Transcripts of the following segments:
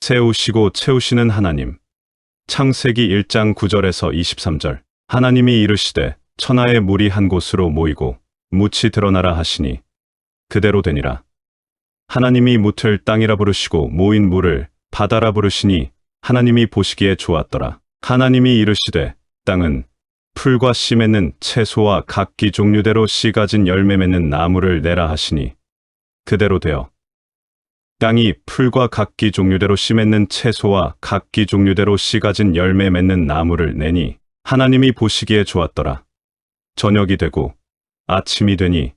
세우시고 채우시는 하나님. 창세기 1장 9절에서 23절. 하나님이 이르시되 천하의 물이 한 곳으로 모이고 묻이 드러나라 하시니 그대로 되니라. 하나님이 묻을 땅이라 부르시고 모인 물을 바다라 부르시니 하나님이 보시기에 좋았더라. 하나님이 이르시되 땅은 풀과 씨 맺는 채소와 각기 종류대로 씨 가진 열매 맺는 나무를 내라 하시니 그대로 되어 땅이 풀과 각기 종류대로 씨 맺는 채소와 각기 종류대로 씨 가진 열매 맺는 나무를 내니 하나님이 보시기에 좋았더라. 저녁이 되고 아침이 되니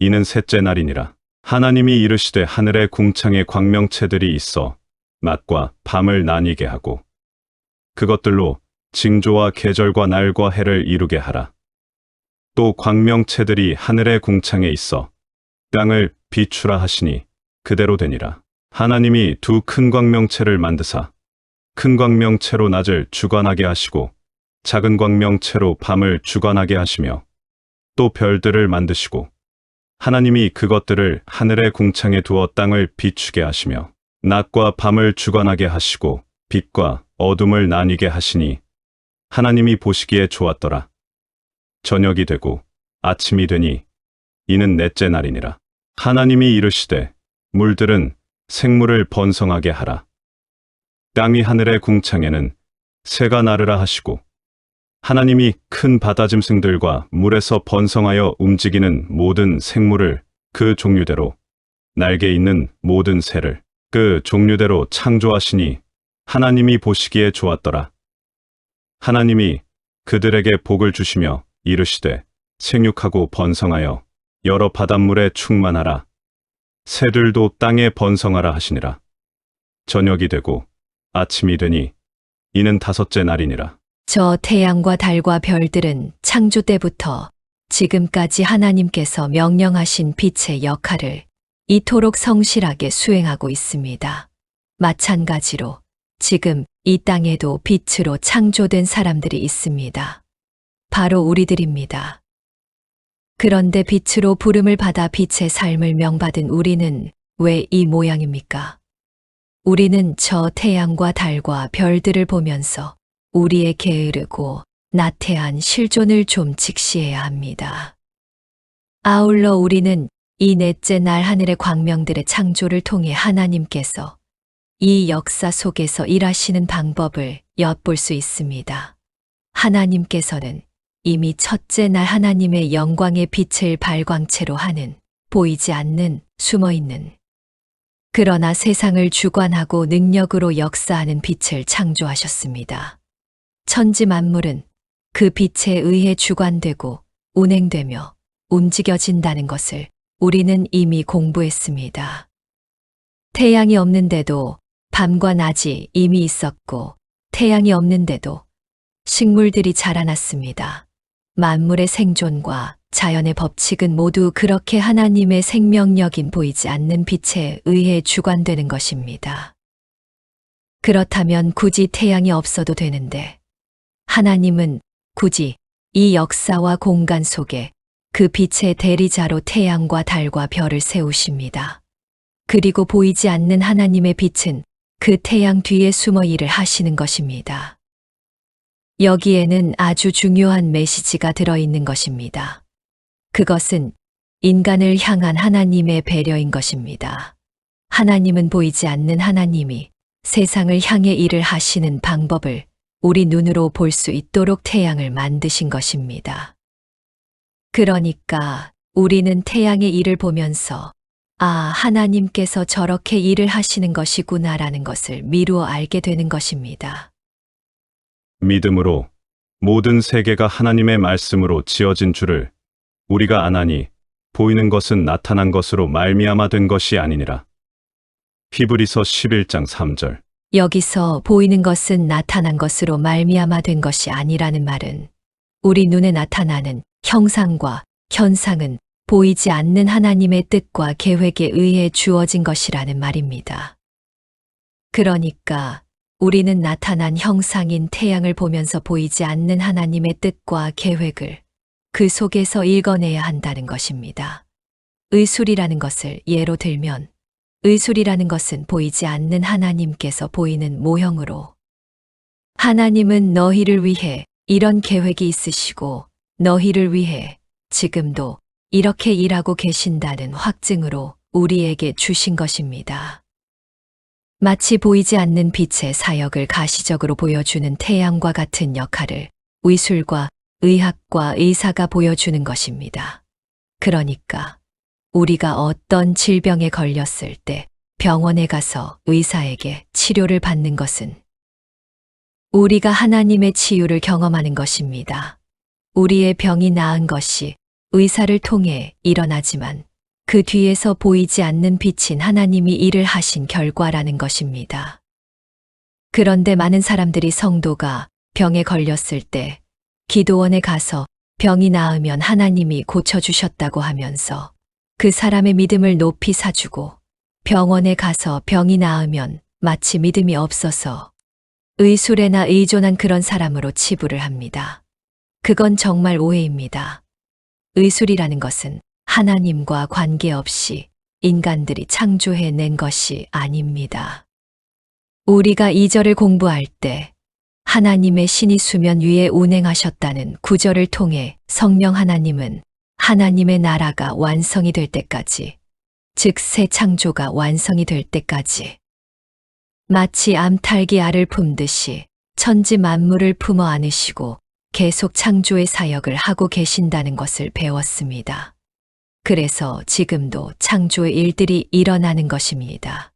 이는 셋째 날이니라. 하나님이 이르시되 하늘의 궁창에 광명체들이 있어 낮과 밤을 나뉘게 하고 그것들로 징조와 계절과 날과 해를 이루게 하라. 또 광명체들이 하늘의 궁창에 있어 땅을 비추라 하시니 그대로 되니라. 하나님이 두 큰 광명체를 만드사 큰 광명체로 낮을 주관하게 하시고 작은 광명체로 밤을 주관하게 하시며 또 별들을 만드시고 하나님이 그것들을 하늘의 궁창에 두어 땅을 비추게 하시며 낮과 밤을 주관하게 하시고 빛과 어둠을 나뉘게 하시니 하나님이 보시기에 좋았더라. 저녁이 되고 아침이 되니 이는 넷째 날이니라. 하나님이 이르시되 물들은 생물을 번성하게 하라. 땅이 하늘의 궁창에는 새가 나르라 하시고 하나님이 큰 바다짐승들과 물에서 번성하여 움직이는 모든 생물을 그 종류대로 날개 있는 모든 새를 그 종류대로 창조하시니 하나님이 보시기에 좋았더라. 하나님이 그들에게 복을 주시며 이르시되 생육하고 번성하여 여러 바닷물에 충만하라. 새들도 땅에 번성하라 하시니라. 저녁이 되고 아침이 되니 이는 다섯째 날이니라. 저 태양과 달과 별들은 창조 때부터 지금까지 하나님께서 명령하신 빛의 역할을 이토록 성실하게 수행하고 있습니다. 마찬가지로 지금 이 땅에도 빛으로 창조된 사람들이 있습니다. 바로 우리들입니다. 그런데 빛으로 부름을 받아 빛의 삶을 명받은 우리는 왜 이 모양입니까? 우리는 저 태양과 달과 별들을 보면서 우리의 게으르고 나태한 실존을 좀 직시해야 합니다. 아울러 우리는 이 넷째 날 하늘의 광명들의 창조를 통해 하나님께서 이 역사 속에서 일하시는 방법을 엿볼 수 있습니다. 하나님께서는 이미 첫째 날 하나님의 영광의 빛을 발광체로 하는 보이지 않는 숨어있는 그러나 세상을 주관하고 능력으로 역사하는 빛을 창조하셨습니다. 천지 만물은 그 빛에 의해 주관되고 운행되며 움직여진다는 것을 우리는 이미 공부했습니다. 태양이 없는데도 밤과 낮이 이미 있었고 태양이 없는데도 식물들이 자라났습니다. 만물의 생존과 자연의 법칙은 모두 그렇게 하나님의 생명력인 보이지 않는 빛에 의해 주관되는 것입니다. 그렇다면 굳이 태양이 없어도 되는데 하나님은 굳이 이 역사와 공간 속에 그 빛의 대리자로 태양과 달과 별을 세우십니다. 그리고 보이지 않는 하나님의 빛은 그 태양 뒤에 숨어 일을 하시는 것입니다. 여기에는 아주 중요한 메시지가 들어있는 것입니다. 그것은 인간을 향한 하나님의 배려인 것입니다. 하나님은 보이지 않는 하나님이 세상을 향해 일을 하시는 방법을 우리 눈으로 볼 수 있도록 태양을 만드신 것입니다. 그러니까 우리는 태양의 일을 보면서 아, 하나님께서 저렇게 일을 하시는 것이구나라는 것을 미루어 알게 되는 것입니다. 믿음으로 모든 세계가 하나님의 말씀으로 지어진 줄을 우리가 아나니 보이는 것은 나타난 것으로 말미암아 된 것이 아니니라. 히브리서 11장 3절. 여기서 보이는 것은 나타난 것으로 말미암아 된 것이 아니라는 말은 우리 눈에 나타나는 형상과 현상은 보이지 않는 하나님의 뜻과 계획에 의해 주어진 것이라는 말입니다. 그러니까 우리는 나타난 형상인 태양을 보면서 보이지 않는 하나님의 뜻과 계획을 그 속에서 읽어내야 한다는 것입니다. 의술이라는 것을 예로 들면 의술이라는 것은 보이지 않는 하나님께서 보이는 모형으로 하나님은 너희를 위해 이런 계획이 있으시고 너희를 위해 지금도 이렇게 일하고 계신다는 확증으로 우리에게 주신 것입니다. 마치 보이지 않는 빛의 사역을 가시적으로 보여주는 태양과 같은 역할을 의술과 의학과 의사가 보여주는 것입니다. 그러니까 우리가 어떤 질병에 걸렸을 때 병원에 가서 의사에게 치료를 받는 것은 우리가 하나님의 치유를 경험하는 것입니다. 우리의 병이 나은 것이 의사를 통해 일어나지만 그 뒤에서 보이지 않는 빛인 하나님이 일을 하신 결과라는 것입니다. 그런데 많은 사람들이 성도가 병에 걸렸을 때 기도원에 가서 병이 나으면 하나님이 고쳐주셨다고 하면서 그 사람의 믿음을 높이 사주고 병원에 가서 병이 나으면 마치 믿음이 없어서 의술에나 의존한 그런 사람으로 치부를 합니다. 그건 정말 오해입니다. 의술이라는 것은 하나님과 관계없이 인간들이 창조해낸 것이 아닙니다. 우리가 2절을 공부할 때 하나님의 신이 수면 위에 운행하셨다는 구절을 통해 성령 하나님은 하나님의 나라가 완성이 될 때까지, 즉 새 창조가 완성이 될 때까지 마치 암탉이 알을 품듯이 천지 만물을 품어 안으시고 계속 창조의 사역을 하고 계신다는 것을 배웠습니다. 그래서 지금도 창조의 일들이 일어나는 것입니다.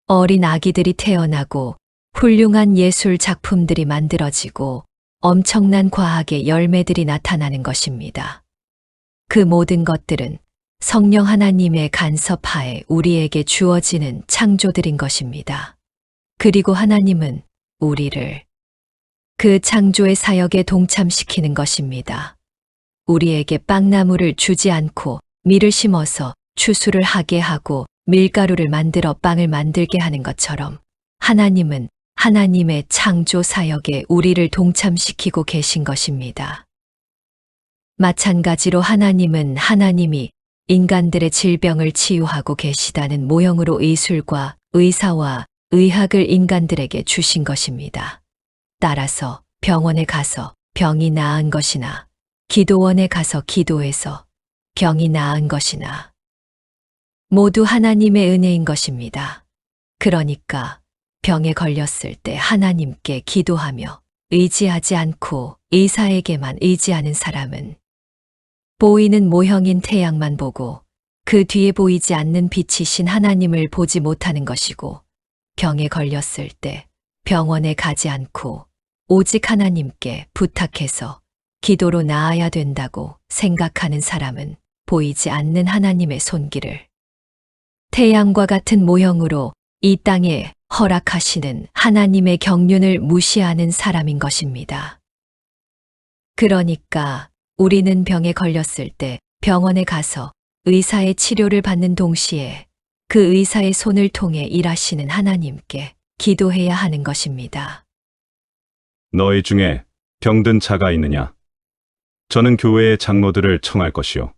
어린 아기들이 태어나고 훌륭한 예술 작품들이 만들어지고 엄청난 과학의 열매들이 나타나는 것입니다. 그 모든 것들은 성령 하나님의 간섭하에 우리에게 주어지는 창조들인 것입니다. 그리고 하나님은 우리를 그 창조의 사역에 동참시키는 것입니다. 우리에게 빵나무를 주지 않고 밀을 심어서 추수를 하게 하고 밀가루를 만들어 빵을 만들게 하는 것처럼 하나님은 하나님의 창조 사역에 우리를 동참시키고 계신 것입니다. 마찬가지로 하나님은 하나님이 인간들의 질병을 치유하고 계시다는 모형으로 의술과 의사와 의학을 인간들에게 주신 것입니다. 따라서 병원에 가서 병이 나은 것이나 기도원에 가서 기도해서 병이 나은 것이나 모두 하나님의 은혜인 것입니다. 그러니까 병에 걸렸을 때 하나님께 기도하며 의지하지 않고 의사에게만 의지하는 사람은 보이는 모형인 태양만 보고 그 뒤에 보이지 않는 빛이신 하나님을 보지 못하는 것이고, 병에 걸렸을 때 병원에 가지 않고 오직 하나님께 부탁해서 기도로 나아야 된다고 생각하는 사람은 보이지 않는 하나님의 손길을 태양과 같은 모형으로 이 땅에 허락하시는 하나님의 경륜을 무시하는 사람인 것입니다. 그러니까 우리는 병에 걸렸을 때 병원에 가서 의사의 치료를 받는 동시에 그 의사의 손을 통해 일하시는 하나님께 기도해야 하는 것입니다. 너희 중에 병든 자가 있느냐? 저는 교회의 장로들을 청할 것이요.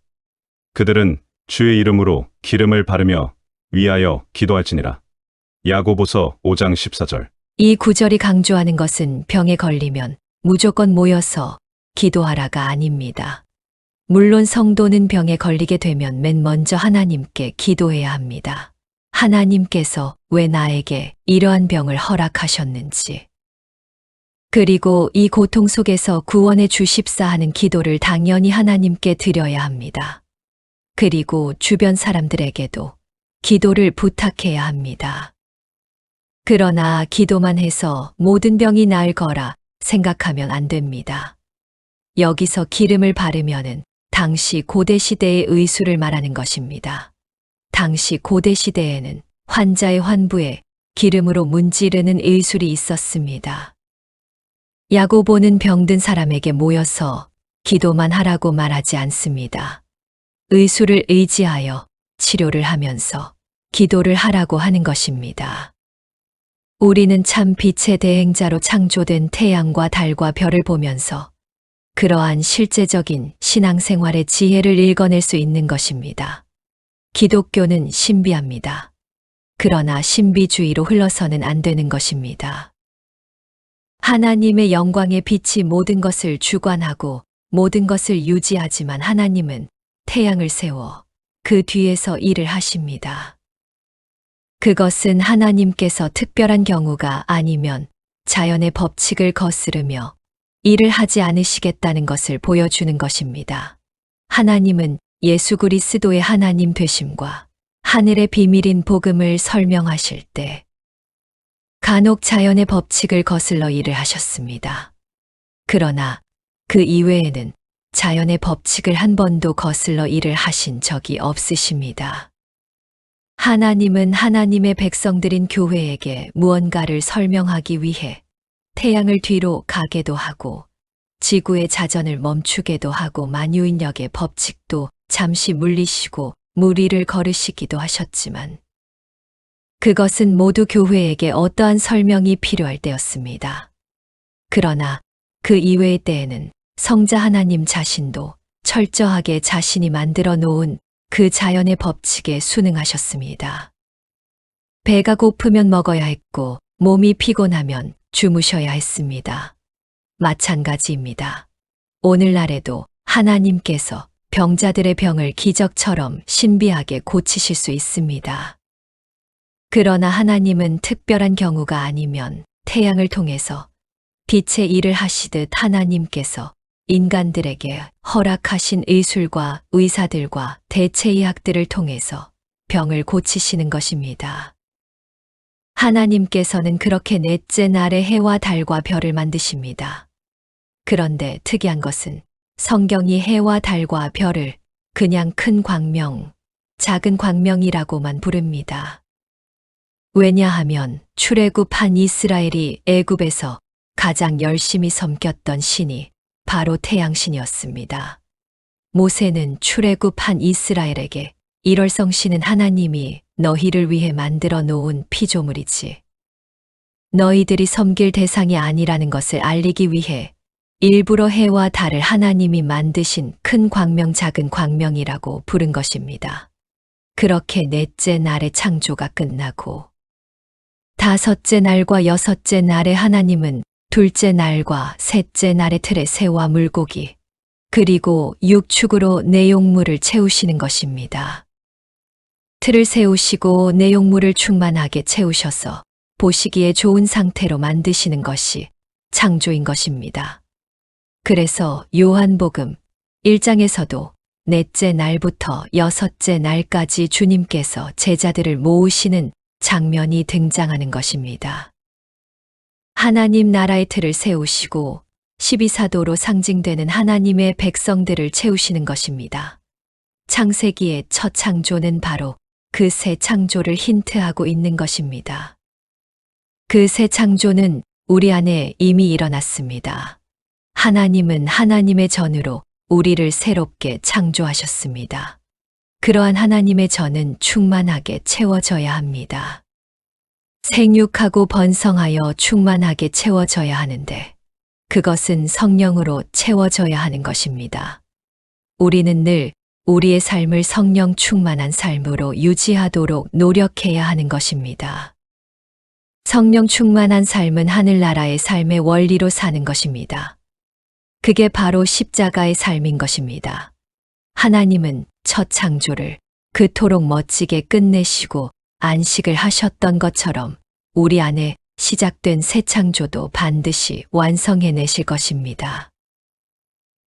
그들은 주의 이름으로 기름을 바르며 위하여 기도할지니라. 야고보서 5장 14절. 이 구절이 강조하는 것은 병에 걸리면 무조건 모여서 기도하라가 아닙니다. 물론 성도는 병에 걸리게 되면 맨 먼저 하나님께 기도해야 합니다. 하나님께서 왜 나에게 이러한 병을 허락하셨는지, 그리고 이 고통 속에서 구원해 주십사 하는 기도를 당연히 하나님께 드려야 합니다. 그리고 주변 사람들에게도 기도를 부탁해야 합니다. 그러나 기도만 해서 모든 병이 나을 거라 생각하면 안 됩니다. 여기서 기름을 바르면은 당시 고대시대의 의술을 말하는 것입니다. 당시 고대시대에는 환자의 환부에 기름으로 문지르는 의술이 있었습니다. 야고보는 병든 사람에게 모여서 기도만 하라고 말하지 않습니다. 의술을 의지하여 치료를 하면서 기도를 하라고 하는 것입니다. 우리는 참 빛의 대행자로 창조된 태양과 달과 별을 보면서 그러한 실제적인 신앙생활의 지혜를 읽어낼 수 있는 것입니다. 기독교는 신비합니다. 그러나 신비주의로 흘러서는 안 되는 것입니다. 하나님의 영광의 빛이 모든 것을 주관하고 모든 것을 유지하지만 하나님은 태양을 세워 그 뒤에서 일을 하십니다. 그것은 하나님께서 특별한 경우가 아니면 자연의 법칙을 거스르며 일을 하지 않으시겠다는 것을 보여주는 것입니다. 하나님은 예수 그리스도의 하나님 되심과 하늘의 비밀인 복음을 설명하실 때 간혹 자연의 법칙을 거슬러 일을 하셨습니다. 그러나 그 이외에는 자연의 법칙을 한 번도 거슬러 일을 하신 적이 없으십니다. 하나님은 하나님의 백성들인 교회에게 무언가를 설명하기 위해 태양을 뒤로 가게도 하고 지구의 자전을 멈추게도 하고 만유인력의 법칙도 잠시 물리시고 물 위를 걸으시기도 하셨지만 그것은 모두 교회에게 어떠한 설명이 필요할 때였습니다. 그러나 그 이외의 때에는 성자 하나님 자신도 철저하게 자신이 만들어 놓은 그 자연의 법칙에 순응하셨습니다. 배가 고프면 먹어야 했고 몸이 피곤하면 주무셔야 했습니다. 마찬가지입니다. 오늘날에도 하나님께서 병자들의 병을 기적처럼 신비하게 고치실 수 있습니다. 그러나 하나님은 특별한 경우가 아니면 태양을 통해서 빛의 일을 하시듯 하나님께서 인간들에게 허락하신 의술과 의사들과 대체의학들을 통해서 병을 고치시는 것입니다. 하나님께서는 그렇게 넷째 날에 해와 달과 별을 만드십니다. 그런데 특이한 것은 성경이 해와 달과 별을 그냥 큰 광명, 작은 광명이라고만 부릅니다. 왜냐하면 출애굽한 이스라엘이 애굽에서 가장 열심히 섬겼던 신이 바로 태양신이었습니다. 모세는 출애굽한 이스라엘에게 일월성신은 하나님이 너희를 위해 만들어 놓은 피조물이지 너희들이 섬길 대상이 아니라는 것을 알리기 위해 일부러 해와 달을 하나님이 만드신 큰 광명 작은 광명이라고 부른 것입니다. 그렇게 넷째 날의 창조가 끝나고 다섯째 날과 여섯째 날에 하나님은 둘째 날과 셋째 날의 틀에 새와 물고기 그리고 육축으로 내용물을 채우시는 것입니다. 틀을 세우시고 내용물을 충만하게 채우셔서 보시기에 좋은 상태로 만드시는 것이 창조인 것입니다. 그래서 요한복음 1장에서도 넷째 날부터 여섯째 날까지 주님께서 제자들을 모으시는 장면이 등장하는 것입니다. 하나님 나라의 틀을 세우시고 12사도로 상징되는 하나님의 백성들을 채우시는 것입니다. 창세기의 첫 창조는 바로 그 새 창조를 힌트하고 있는 것입니다. 그 새 창조는 우리 안에 이미 일어났습니다. 하나님은 하나님의 전으로 우리를 새롭게 창조하셨습니다. 그러한 하나님의 전은 충만하게 채워져야 합니다. 생육하고 번성하여 충만하게 채워져야 하는데 그것은 성령으로 채워져야 하는 것입니다. 우리는 늘 우리의 삶을 성령 충만한 삶으로 유지하도록 노력해야 하는 것입니다. 성령 충만한 삶은 하늘나라의 삶의 원리로 사는 것입니다. 그게 바로 십자가의 삶인 것입니다. 하나님은 첫 창조를 그토록 멋지게 끝내시고 안식을 하셨던 것처럼 우리 안에 시작된 새 창조도 반드시 완성해내실 것입니다.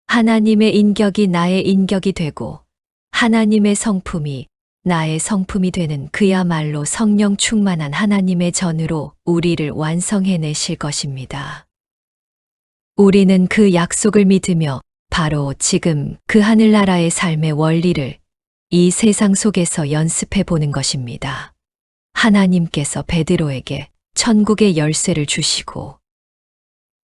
하나님의 인격이 나의 인격이 되고 하나님의 성품이 나의 성품이 되는 그야말로 성령 충만한 하나님의 전으로 우리를 완성해내실 것입니다. 우리는 그 약속을 믿으며 바로 지금 그 하늘나라의 삶의 원리를 이 세상 속에서 연습해 보는 것입니다. 하나님께서 베드로에게 천국의 열쇠를 주시고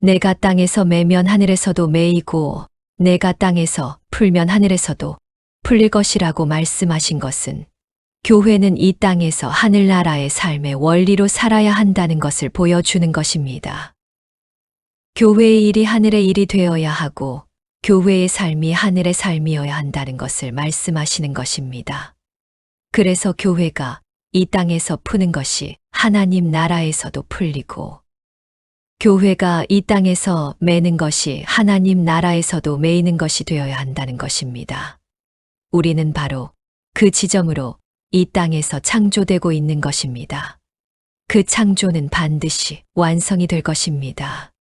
내가 땅에서 매면 하늘에서도 매이고 내가 땅에서 풀면 하늘에서도 풀릴 것이라고 말씀하신 것은 교회는 이 땅에서 하늘나라의 삶의 원리로 살아야 한다는 것을 보여주는 것입니다. 교회의 일이 하늘의 일이 되어야 하고 교회의 삶이 하늘의 삶이어야 한다는 것을 말씀하시는 것입니다. 그래서 교회가 이 땅에서 푸는 것이 하나님 나라에서도 풀리고, 교회가 이 땅에서 매는 것이 하나님 나라에서도 매이는 것이 되어야 한다는 것입니다. 우리는 바로 그 지점으로 이 땅에서 창조되고 있는 것입니다. 그 창조는 반드시 완성이 될 것입니다.